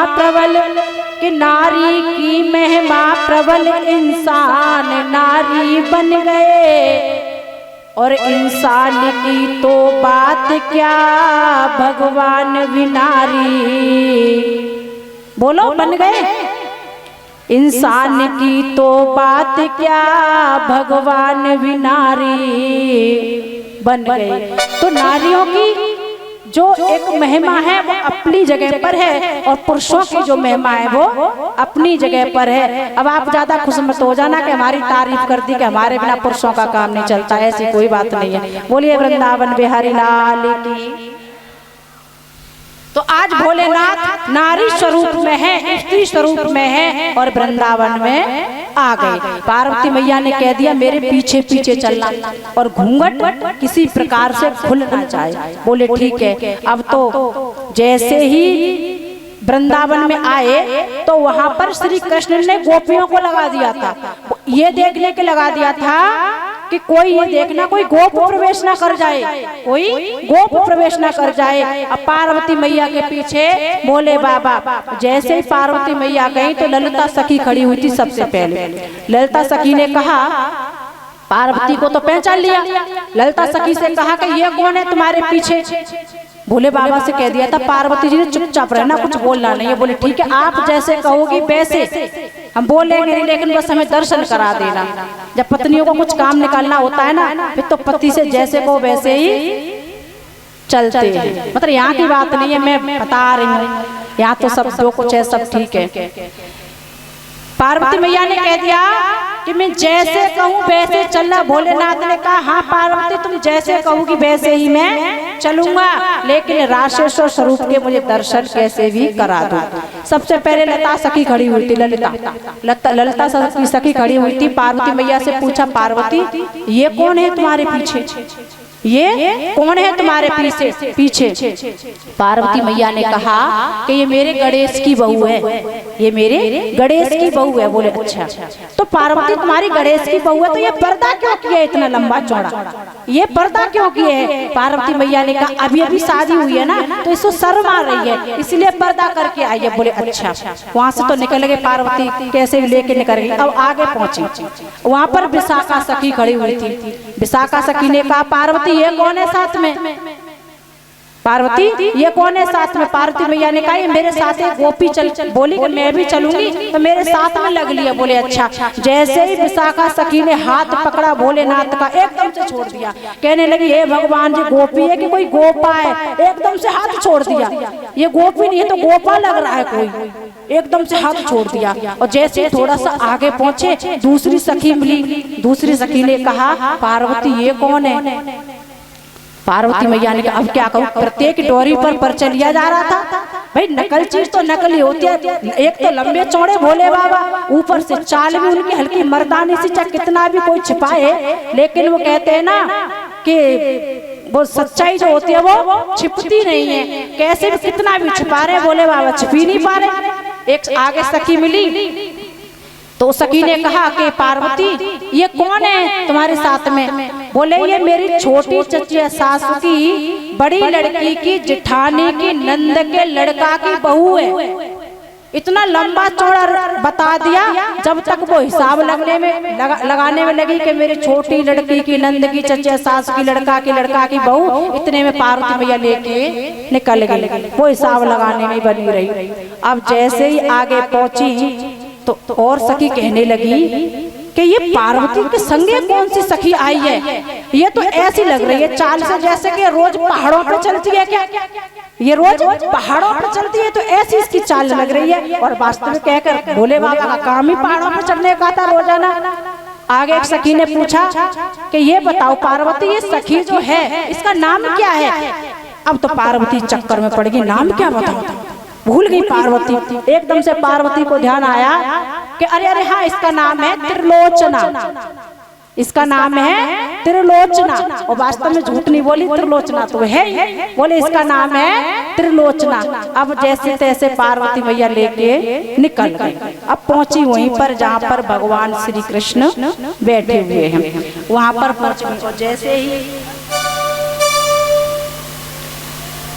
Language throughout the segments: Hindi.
प्रबल कि नारी की महिमा प्रबल, इंसान नारी बन गए। और इंसान की तो बात क्या, भगवान भी नारी। बोलो बन गए। इंसान की तो बात क्या, भगवान भी नारी बन गए। तो नारियों की जो एक महिमा है वो अपनी जगह पर है, और पुरुषों की जो महिमा है वो अपनी जगह पर है। अब आप ज्यादा खुश मत हो जाना कि हमारी तारीफ कर दी कि हमारे बिना पुरुषों का काम नहीं चलता, ऐसी कोई बात नहीं है। बोलिए वृंदावन बिहारी लाल की। तो आज भोलेनाथ नारी स्वरूप में है, स्त्री स्वरूप में है, और वृंदावन में आ गए। पार्वती मैया ने कह दिया मेरे पीछे पीछे चलना, और घूंघट किसी प्रकार से खुल ना जाए। बोले ठीक है। अब तो जैसे ही वृंदावन में आए तो वहां पर श्री कृष्ण ने गोपियों को लगा दिया था, ये देखने के लगा दिया था कि कोई ये देखना कोई गोप प्रवेश ना कर जाए, कोई गोप प्रवेश ना कर जाए। अब पार्वती मैया के पीछे बोले बाबा। जैसे ही पार्वती मैया गई तो ललिता सखी खड़ी हुई थी। सबसे पहले ललिता सखी ने कहा, पार्वती को तो पहचान लिया, ललिता सखी से कहा कि ये कौन है तुम्हारे पीछे। भोले बाबा से कह दिया था पार्वती जी ने चुपचाप रहना, कुछ बोलना नहीं है। बोले ठीक है, आप जैसे कहोगी वैसे हम बोलेंगे नहीं, लेकिन बस हमें दर्शन करा देना। जब पत्नियों को कुछ काम निकालना होता है ना, फिर तो पति से जैसे कहो वैसे ही चलते हैं। मतलब यहाँ की बात नहीं है, मैं बता रही हूँ, यहाँ तो सब जो कुछ है सब ठीक है। पार्वती मैया ने कह दिया कि मैं जैसे कहूँ वैसे चलना। भोलेनाथ ने कहा हाँ पार्वती तुम जैसे कहोगी वैसे ही मैं चलूंगा, लेकिन राक्षसों स्वरूप के मुझे दर्शन कैसे भी करा दो। सबसे पहले लता सखी खड़ी हुई थी, ललिता सखी खड़ी हुई थी। पार्वती मैया से पूछा, पार्वती ये कौन है तुम्हारे पीछे, ये कौन है तुम्हारे पीछे। पार्वती मैया ने कहा कि ये मेरे गणेश की बहू है, ये मेरे गणेश की बहू है। बोले अच्छा, तो पार्वती तुम्हारी गणेश की बहू है तो ये पर्दा क्यों किया है इतना लंबा चौड़ा, ये पर्दा क्यों किए है। पार्वती मैया ने कहा अभी अभी शादी हुई है ना, तो इसको शर्म आ रही है इसलिए पर्दा करके आई है। बोले अच्छा। वहाँ से तो निकल गए, पार्वती कैसे लेके निकल गई। अब आगे पहुंची, वहाँ पर विशाखा सखी खड़ी हुई थी। विशाखा सखी ने कहा पार्वती ये कौन है साथ में, पार्वती ये कौन है साथ में। पार्वती मैया ने कहा ये मेरे साथ एक गोपी चल। बोली कि मैं भी चलूंगी, तो मेरे साथ में लग लिया। बोले अच्छा। जैसे ही विशाखा सखी ने हाथ पकड़ा भोलेनाथ का, एकदम से छोड़ दिया। कहने लगी हे भगवान जी गोपी है कि कोई गोपा है, एकदम से हाथ छोड़ दिया। ये गोपी नहीं है तो गोपा लग रहा है कोई, एकदम से हाथ छोड़ दिया। और जैसे थोड़ा सा आगे पहुंचे दूसरी सखी मिली, दूसरी सखी ने कहा पार्वती ये कौन है। पार्वती मैया ने कहा अब क्या कहूँ, प्रत्येक डोरी पर चलिया जा रहा था। भाई नकल चीज तो नकली होती है, एक तो लंबे चौड़े भोले बाबा, ऊपर से चाल भी उनकी हल्की मर्दानी सी, चाहे कितना भी कोई छिपाए, लेकिन वो कहते हैं ना कि वो सच्चाई जो होती है वो छिपती नहीं है। कैसे भी कितना भी छिपा रहे भोले बाबा छिप ही नहीं पा रहे। एक आगे सखी मिली तो सखी ने कहा कि पार्वती ये कौन है तुम्हारे साथ में। बोले ये मेरी छोटी चचिया सासू की बड़ी लड़की की जेठानी की नंद के लड़का की बहू है। इतना लंबा चौड़ा बता दिया, जब तक वो हिसाब लगाने में लगी कि मेरी छोटी लड़की की नंद की चचिया सास की लड़का की बहू, इतने में पार्वती मैया लेके निकल गई। वो हिसाब लगाने में बनी रही। अब जैसे ही आगे पहुंची तो और सखी कहने लगी कि ये पार्वती के संगे कौन सी सखी आई है, ये तो ऐसी लग रही है चाल से जैसे कि रोज पहाड़ों पे चलती है। क्या ये रोज पहाड़ों पे चलती है तो ऐसी इसकी चाल लग रही है। और वास्तव में कहकर भोले बाबा का काम ही पहाड़ों पे चढ़ने का था रोजाना। आगे एक सखी ने पूछा कि ये बताओ पार्वती ये सखी जो है इसका नाम क्या है। अब तो पार्वती चक्कर में पड़ गई, नाम क्या बताओ, भूल गई पार्वती। एकदम से पार्वती को ध्यान आया कि अरे अरे हाँ इसका नाम है त्रिलोचना, इसका नाम है त्रिलोचना। और वास्तव में झूठ नहीं बोली, त्रिलोचना तो है ही। बोले इसका नाम है त्रिलोचना। अब जैसे तैसे पार्वती मैया लेके निकल गई। अब पहुंची वहीं पर जहाँ पर भगवान श्री कृष्ण बैठे हुए हैं, वहां पर पहुंची। जैसे ही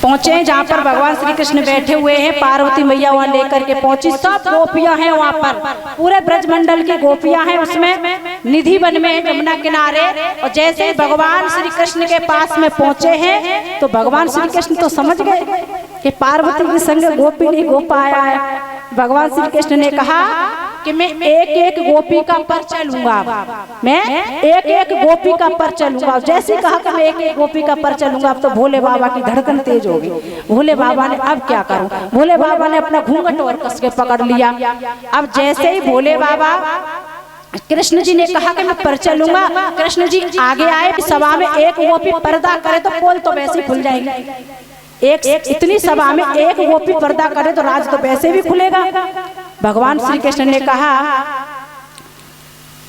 पहुंचे जहाँ पर भगवान श्री कृष्ण बैठे हुए हैं, पार्वती मैया वहाँ लेकर के पहुंची। सब गोपियां हैं वहाँ पर, पूरे ब्रजमंडल की गोपियां हैं उसमें, निधि वन में यमुना किनारे। और जैसे ही भगवान श्री कृष्ण के पास में पहुंचे हैं तो भगवान श्री कृष्ण तो समझ गए कि पार्वती के संग गोपी नहीं गोपा आया है। भगवान श्री कृष्ण ने कहा कि मैं एक एक गोपी का परिचय लूंगा, मैं एक एक गोपी का परिचय लूंगा। जैसे कहा कि मैं एक एक गोपी का परिचय लूंगा, अब तो भोले बाबा की धड़कन तेज हो गई। भोले बाबा ने अब क्या करूं, भोले बाबा ने अपना घूंघट और कस के पकड़ लिया। अब जैसे ही भोले बाबा कृष्ण जी ने कहा कि मैं परिचय लूंगा, कृष्ण जी आगे आए, सभा में एक गोपी पर्दा करे तो पोल तो वैसे ही खुल जाएगी। एक इतनी सभा में एक गोपी पर्दा करे तो राज तो वैसे भी खुलेगा। भगवान श्री कृष्ण ने कहा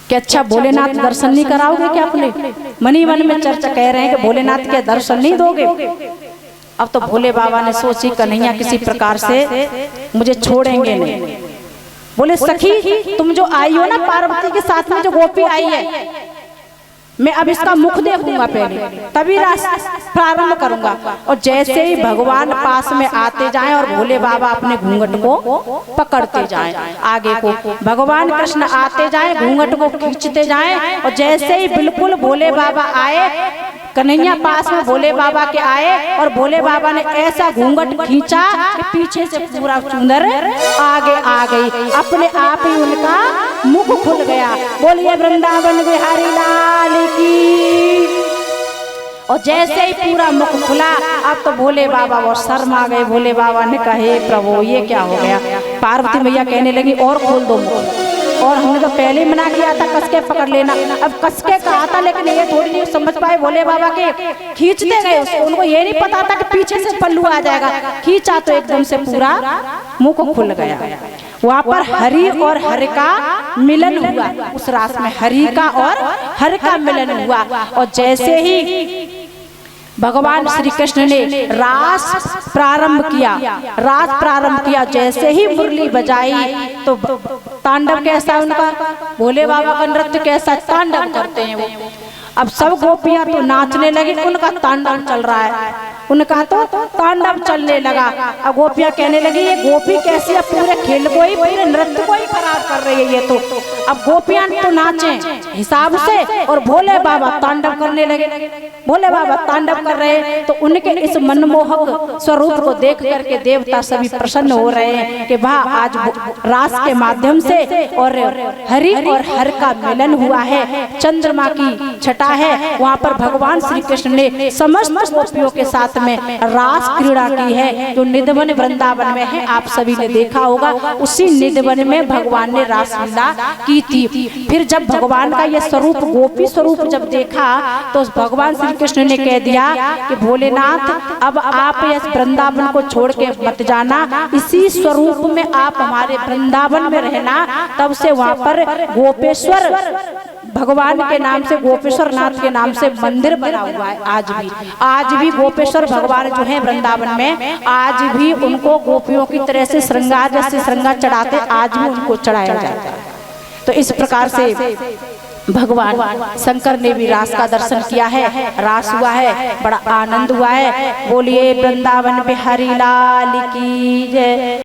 कि अच्छा भोलेनाथ दर्शन नहीं कराओगे क्या? अपने मनी मन में चर्चा कह रहे हैं कि भोलेनाथ के दर्शन नहीं दोगे। अब तो भोले बाबा ने सोची कन्हैया किसी प्रकार से मुझे छोड़ेंगे नहीं। बोले सखी तुम जो आई हो ना पार्वती के साथ में जो गोपी आई है, मैं अब इसका मुख देखूंगा पहले, तभी रास्ता प्रारंभ करूंगा। और जैसे ही भगवान पास में आते जाएं और भोले बाबा अपने घूंघट को पकड़ते जाएं, आगे को भगवान कृष्ण आते जाएं, घूंघट को खींचते जाएं। और जैसे ही बिल्कुल भोले बाबा आए, कन्हैया पास में भोले बाबा के आए और भोले बाबा ने ऐसा घूंघट खींचा कि पीछे से पूरा चुंदर आगे आ गई, अपने आप ही उनका मुख खुल गया। बोलिए वृंदावन बिहारी लाल की। और जैसे ही पूरा मुख खुला, अब तो भोले बाबा और शर्मा गए। भोले बाबा ने कहे प्रभु ये क्या हो गया? पार्वती मैया कहने लगी और खोल दो मुख। और हमने तो पहले ही मना किया था कस के पकड़ लेना, अब कस के कहा था लेकिन ये थोड़ी नहीं समझ पाए भोले बाबा के, खींचते गए उसको। उनको ये नहीं पता था कि पीछे से पल्लू आ जाएगा, खींचा तो एकदम से पूरा मुख खुल गया। वहाँ पर हरि और हर का मिलन हुआ, उस रास में हरि का और हर का मिलन हुआ। और जैसे ही भगवान श्री कृष्ण ने रास प्रारंभ किया, जैसे ही मुरली बजाई तो तांडव कैसा उनका, भोले बाबा का नृत्य कैसा तांडव करते हैं वो। अब सब गोपियां तो नाचने लगी, उनका तांडव चल रहा है, उनका तो तांडव चलने लगा। अब गोपियां कहने लगी ये गोपी कैसी है, पूरे खेल को ही, पूरे नृत्य को ही खराब कर रही है ये तो। अब गोपियां तो नाचे हिसाब से और भोले बाबा तांडव करने लगे। भोले बाबा तांडव कर रहे तो उनके इस मनमोहक स्वरूप को देख करके देवता सभी प्रसन्न हो रहे हैं कि वाह आज रास के माध्यम से और हरि और हर का मिलन हुआ है, चंद्रमा की छटा है। वहाँ पर भगवान श्री कृष्ण ने समस्त गोपियों के साथ में रास क्रीड़ा की है, जो निधवन वृंदावन में है, आप सभी ने देखा होगा। उसी निधवन में भगवान ने रासलीला की थी। फिर जब भगवान का यह स्वरूप गोपी स्वरूप जब देखा तो भगवान श्री कृष्ण ने कह दिया कि भोलेनाथ अब आप इस वृंदावन को छोड़ के मत जाना, इसी स्वरूप में आप हमारे वृंदावन में रहना। तब से वहाँ पर गोपेश्वर भगवान के नाम से, गोपेश्वर नाथ के नाम से मंदिर बना हुआ है। आज भी गोपेश्वर भगवान जो है वृंदावन में, आज भी उनको गोपियों की तरह से श्रृंगार, जैसे श्रृंगार चढ़ाते आज भी उनको चढ़ाया जाता है। तो इस प्रकार से भगवान शंकर ने भी रास का दर्शन किया है, रास हुआ है, बड़ा आनंद हुआ है। बोलिए वृंदावन बिहारी लाल की जय।